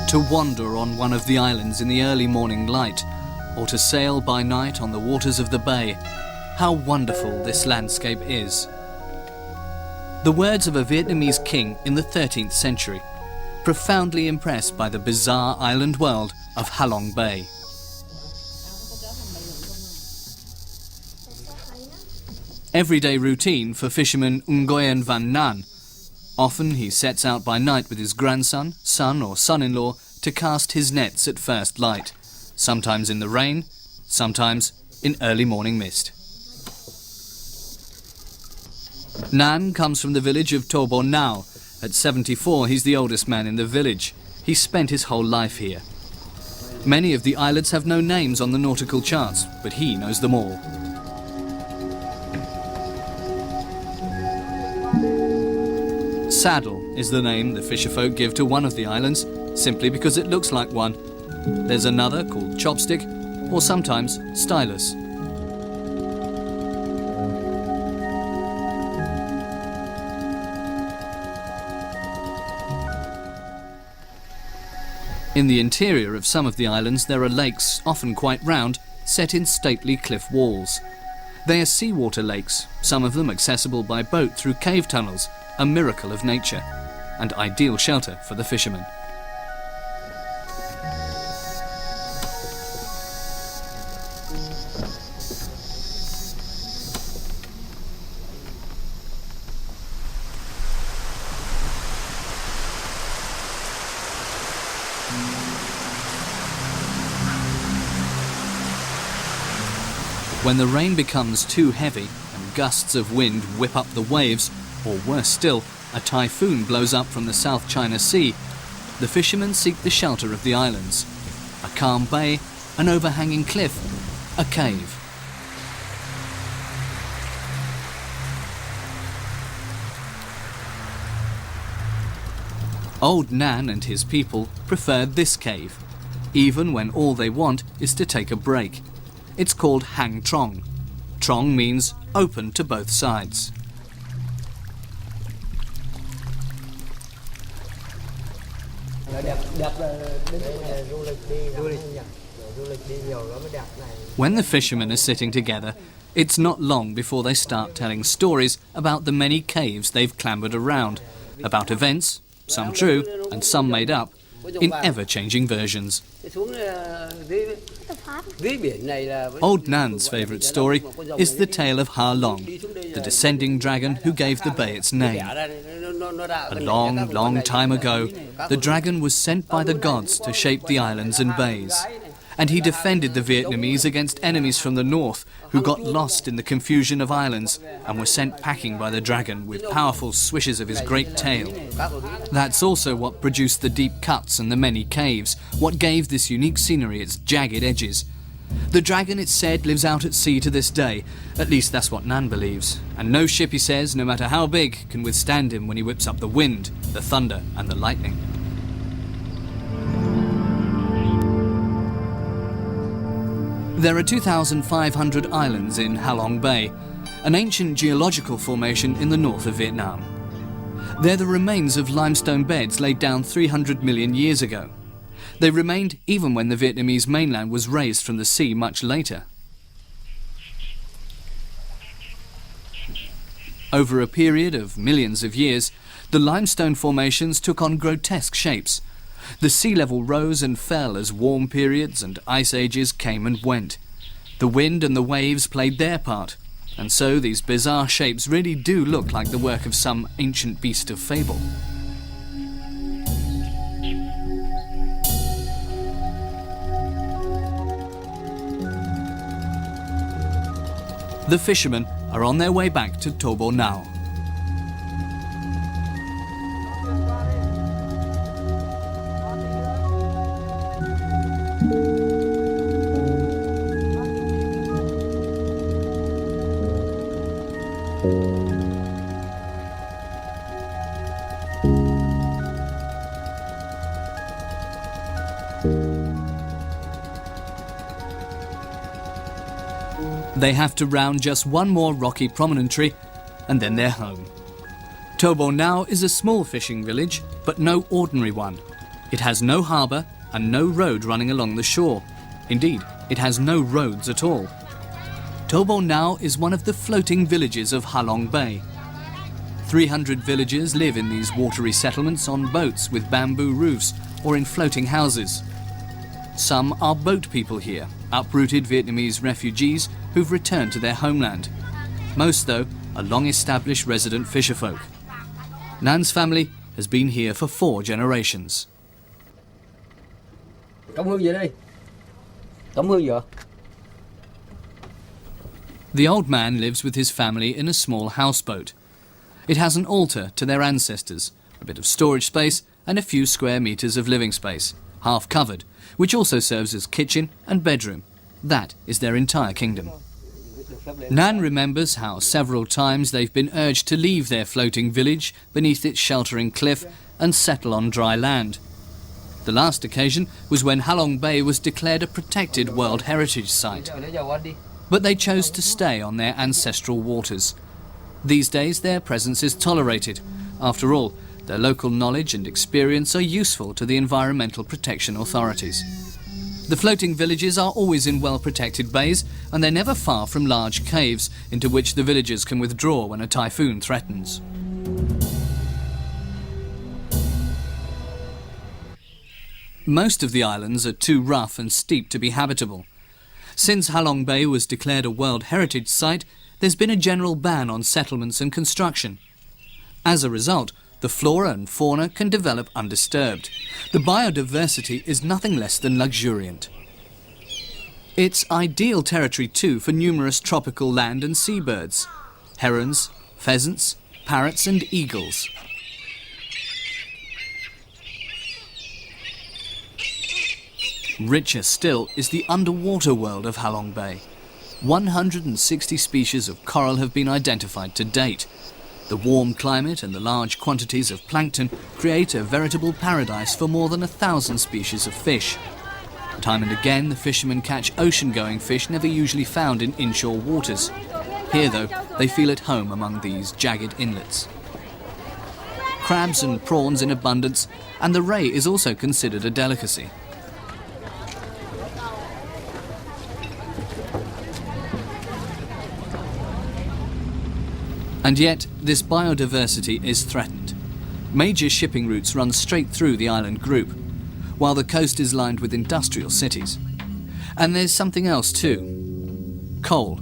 To wander on one of the islands in the early morning light, or to sail by night on the waters of the bay, how wonderful this landscape is. The words of a Vietnamese king in the 13th century, profoundly impressed by the bizarre island world of Ha Long Bay. Everyday routine for fisherman Nguyen Van Nan. Often he sets out by night with his grandson, son or son-in-law to cast his nets at first light, sometimes in the rain, sometimes in early morning mist. Nan comes from the village of To Bo Nao. At 74, he's the oldest man in the village. He spent his whole life here. Many of the islets have no names on the nautical charts, but he knows them all. Saddle is the name the fisherfolk give to one of the islands, simply because it looks like one. There's another called Chopstick, or sometimes Stylus. In the interior of some of the islands there are lakes, often quite round, set in stately cliff walls. They are seawater lakes, some of them accessible by boat through cave tunnels, a miracle of nature, and ideal shelter for the fishermen. When the rain becomes too heavy and gusts of wind whip up the waves, or worse still, a typhoon blows up from the South China Sea, the fishermen seek the shelter of the islands. A calm bay, an overhanging cliff, a cave. Old Nan and his people preferred this cave, even when all they want is to take a break. It's called Hang Trong. Trong means open to both sides. When the fishermen are sitting together, it's not long before they start telling stories about the many caves they've clambered around, about events, some true and some made up, in ever-changing versions. Old Nan's favourite story is the tale of Ha Long, the descending dragon who gave the bay its name. A long, long time ago, the dragon was sent by the gods to shape the islands and bays. And he defended the Vietnamese against enemies from the north who got lost in the confusion of islands and were sent packing by the dragon with powerful swishes of his great tail. That's also what produced the deep cuts and the many caves, what gave this unique scenery its jagged edges. The dragon, it's said, lives out at sea to this day. At least that's what Nan believes. And no ship, he says, no matter how big, can withstand him when he whips up the wind, the thunder and the lightning. There are 2,500 islands in Ha Long Bay, an ancient geological formation in the north of Vietnam. They're the remains of limestone beds laid down 300 million years ago. They remained even when the Vietnamese mainland was raised from the sea much later. Over a period of millions of years, the limestone formations took on grotesque shapes. The sea level rose and fell as warm periods and ice ages came and went. The wind and the waves played their part, and so these bizarre shapes really do look like the work of some ancient beast of fable. The fishermen are on their way back to To Bo Nao. They have to round just one more rocky promontory, and then they're home. To Bo Nao is a small fishing village, but no ordinary one. It has no harbour and no road running along the shore. Indeed, it has no roads at all. Tobo now is one of the floating villages of Halong Bay. 300 villagers live in these watery settlements on boats with bamboo roofs or in floating houses. Some are boat people here, uprooted Vietnamese refugees who've returned to their homeland. Most, though, are long-established resident fisherfolk. Nan's family has been here for 4 generations. The old man lives with his family in a small houseboat. It has an altar to their ancestors, a bit of storage space and a few square metres of living space, half covered, which also serves as kitchen and bedroom. That is their entire kingdom. Nan remembers how several times they've been urged to leave their floating village beneath its sheltering cliff and settle on dry land. The last occasion was when Halong Bay was declared a protected World Heritage Site. But they chose to stay on their ancestral waters. These days their presence is tolerated. After all, their local knowledge and experience are useful to the environmental protection authorities. The floating villages are always in well-protected bays, and they're never far from large caves into which the villagers can withdraw when a typhoon threatens. Most of the islands are too rough and steep to be habitable. Since Halong Bay was declared a World Heritage Site, there's been a general ban on settlements and construction. As a result, the flora and fauna can develop undisturbed. The biodiversity is nothing less than luxuriant. It's ideal territory too for numerous tropical land and seabirds: herons, pheasants, parrots and eagles. Richer still is the underwater world of Halong Bay. 160 species of coral have been identified to date. The warm climate and the large quantities of plankton create a veritable paradise for more than 1,000 species of fish. Time and again, the fishermen catch ocean-going fish never usually found in inshore waters. Here, though, they feel at home among these jagged inlets. Crabs and prawns in abundance, and the ray is also considered a delicacy. And yet, this biodiversity is threatened. Major shipping routes run straight through the island group, while the coast is lined with industrial cities. And there's something else too: coal.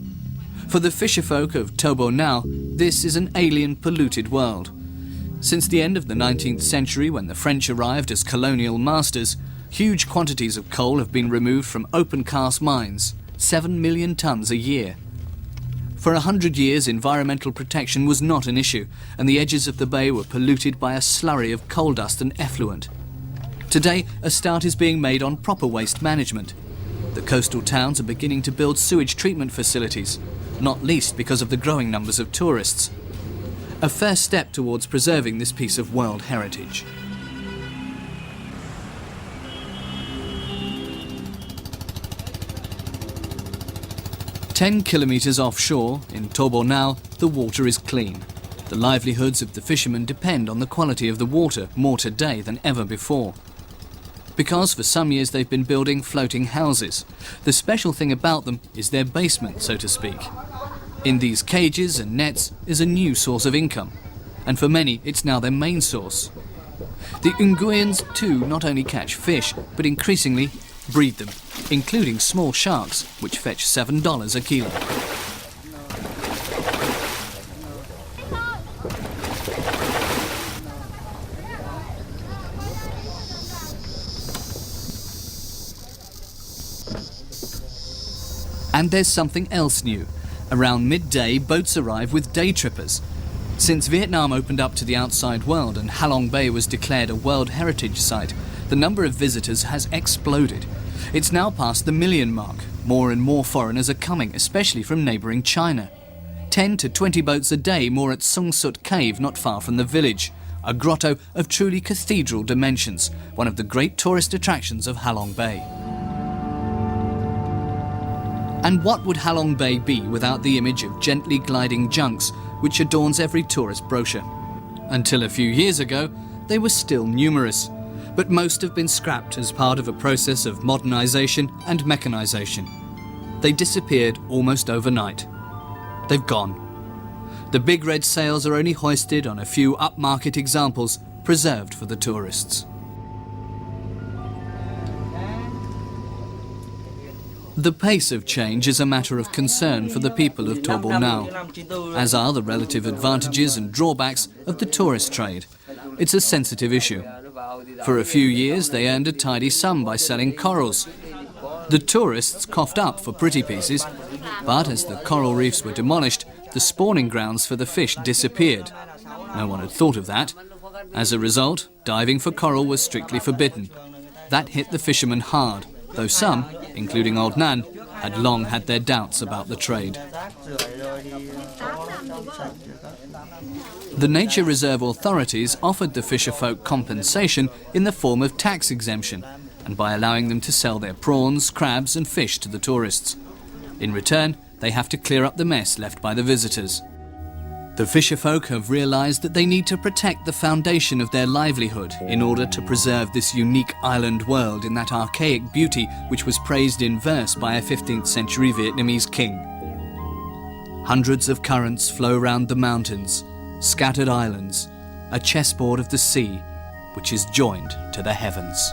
For the fisherfolk of Tobo now, this is an alien, polluted world. Since the end of the 19th century, when the French arrived as colonial masters, huge quantities of coal have been removed from open-cast mines, 7 million tonnes a year. For 100 years, environmental protection was not an issue, and the edges of the bay were polluted by a slurry of coal dust and effluent. Today, a start is being made on proper waste management. The coastal towns are beginning to build sewage treatment facilities, not least because of the growing numbers of tourists. A first step towards preserving this piece of world heritage. "10 kilometres offshore, in Tobo now, the water is clean. The livelihoods of the fishermen depend on the quality of the water more today than ever before. Because for some years they've been building floating houses. The special thing about them is their basement, so to speak. In these cages and nets is a new source of income, and for many it's now their main source. The Nguyens too not only catch fish, but increasingly breed them, including small sharks, which fetch $7 a kilo. And there's something else new. Around midday, boats arrive with day trippers. Since Vietnam opened up to the outside world and Halong Bay was declared a World Heritage Site, the number of visitors has exploded. It's now past the 1 million mark. More and more foreigners are coming, especially from neighbouring China. 10 to 20 boats a day moor at Sung Sut Cave not far from the village, a grotto of truly cathedral dimensions, one of the great tourist attractions of Halong Bay. And what would Halong Bay be without the image of gently gliding junks which adorns every tourist brochure? Until a few years ago, they were still numerous. but most have been scrapped as part of a process of modernisation and mechanisation. They disappeared almost overnight. They've gone. The big red sails are only hoisted on a few upmarket examples preserved for the tourists. The pace of change is a matter of concern for the people of Thorbol now, as are the relative advantages and drawbacks of the tourist trade. It's a sensitive issue. For a few years they earned a tidy sum by selling corals. The tourists coughed up for pretty pieces, but as the coral reefs were demolished, the spawning grounds for the fish disappeared. No one had thought of that. As a result, diving for coral was strictly forbidden. That hit the fishermen hard, though some, including Old Nan, had long had their doubts about the trade. The nature reserve authorities offered the fisherfolk compensation in the form of tax exemption and by allowing them to sell their prawns, crabs and fish to the tourists. In return, they have to clear up the mess left by the visitors. The fisherfolk have realised that they need to protect the foundation of their livelihood in order to preserve this unique island world in that archaic beauty which was praised in verse by a 15th century Vietnamese king. Hundreds of currents flow round the mountains, scattered islands, a chessboard of the sea which is joined to the heavens.